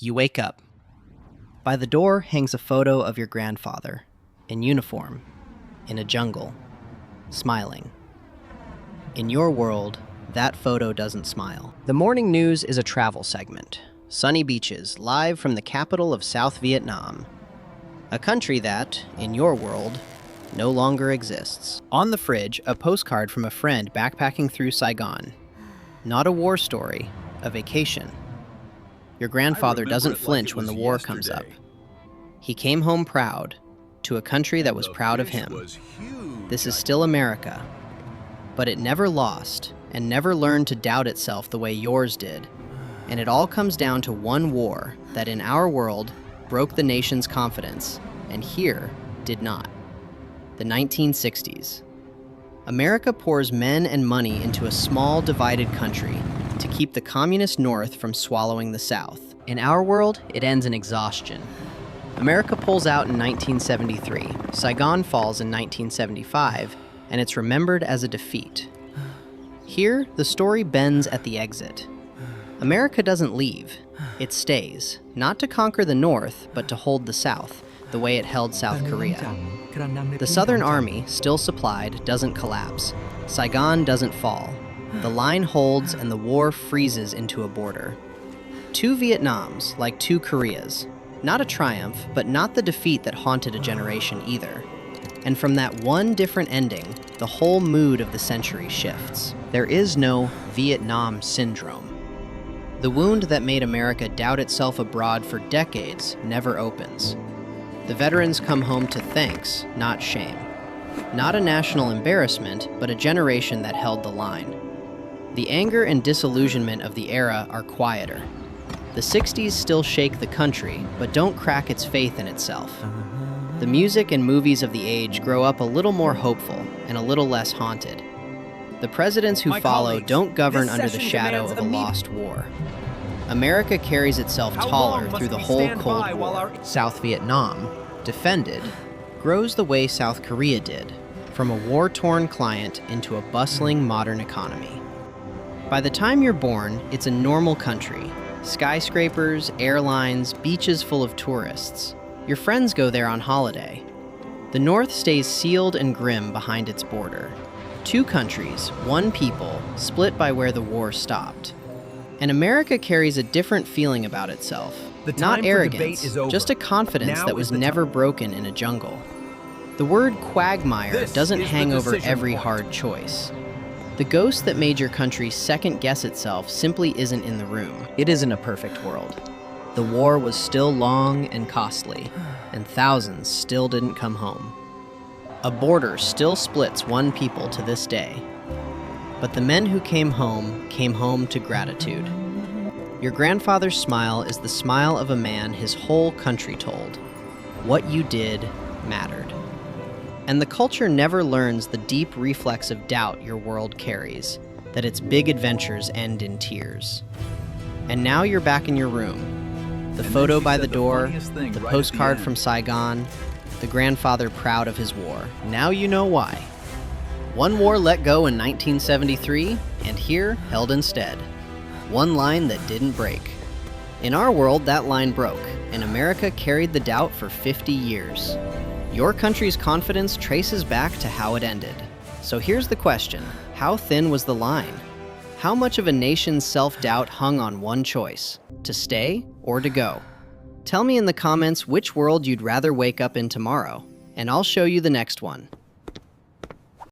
You wake up. By the door hangs a photo of your grandfather, in uniform, in a jungle, smiling. In your world, that photo doesn't smile. The morning news is a travel segment. Sunny beaches, live from the capital of South Vietnam. A country that, in your world, no longer exists. On the fridge, a postcard from a friend backpacking through Saigon. Not a war story, a vacation. Your grandfather doesn't flinch when the war comes up. He came home proud, to a country that was proud of him. This is still America, but it never lost and never learned to doubt itself the way yours did. And it all comes down to one war that in our world broke the nation's confidence, and here did not. The 1960s. America pours men and money into a small, divided country to keep the communist North from swallowing the South. In our world, it ends in exhaustion. America pulls out in 1973, Saigon falls in 1975, and it's remembered as a defeat. Here, the story bends at the exit. America doesn't leave. It stays, not to conquer the North, but to hold the South, the way it held South Korea. The Southern Army, still supplied, doesn't collapse. Saigon doesn't fall. The line holds and the war freezes into a border. Two Vietnams, like two Koreas. Not a triumph, but not the defeat that haunted a generation either. And from that one different ending, the whole mood of the century shifts. There is no Vietnam syndrome. The wound that made America doubt itself abroad for decades never opens. The veterans come home to thanks, not shame. Not a national embarrassment, but a generation that held the line. The anger and disillusionment of the era are quieter. The 60s still shake the country, but don't crack its faith in itself. The music and movies of the age grow up a little more hopeful and a little less haunted. The presidents who follow don't govern under the shadow of a lost war. America carries itself taller through the whole Cold War. South Vietnam, defended, grows the way South Korea did, from a war-torn client into a bustling modern economy. By the time you're born, it's a normal country. Skyscrapers, airlines, beaches full of tourists. Your friends go there on holiday. The North stays sealed and grim behind its border. Two countries, one people, split by where the war stopped. And America carries a different feeling about itself. Not arrogance, just a confidence that was never broken in a jungle. The word quagmire doesn't hang over every hard choice. The ghost that made your country second-guess itself simply isn't in the room. It isn't a perfect world. The war was still long and costly, and thousands still didn't come home. A border still splits one people to this day. But the men who came home to gratitude. Your grandfather's smile is the smile of a man his whole country told. What you did mattered. And the culture never learns the deep reflex of doubt your world carries, that its big adventures end in tears. And now you're back in your room. The photo by the door, the postcard from Saigon, the grandfather proud of his war. Now you know why. One war let go in 1973, and here held instead. One line that didn't break. In our world, that line broke, and America carried the doubt for 50 years. Your country's confidence traces back to how it ended. So here's the question: how thin was the line? How much of a nation's self-doubt hung on one choice, to stay or to go? Tell me in the comments which world you'd rather wake up in tomorrow, and I'll show you the next one.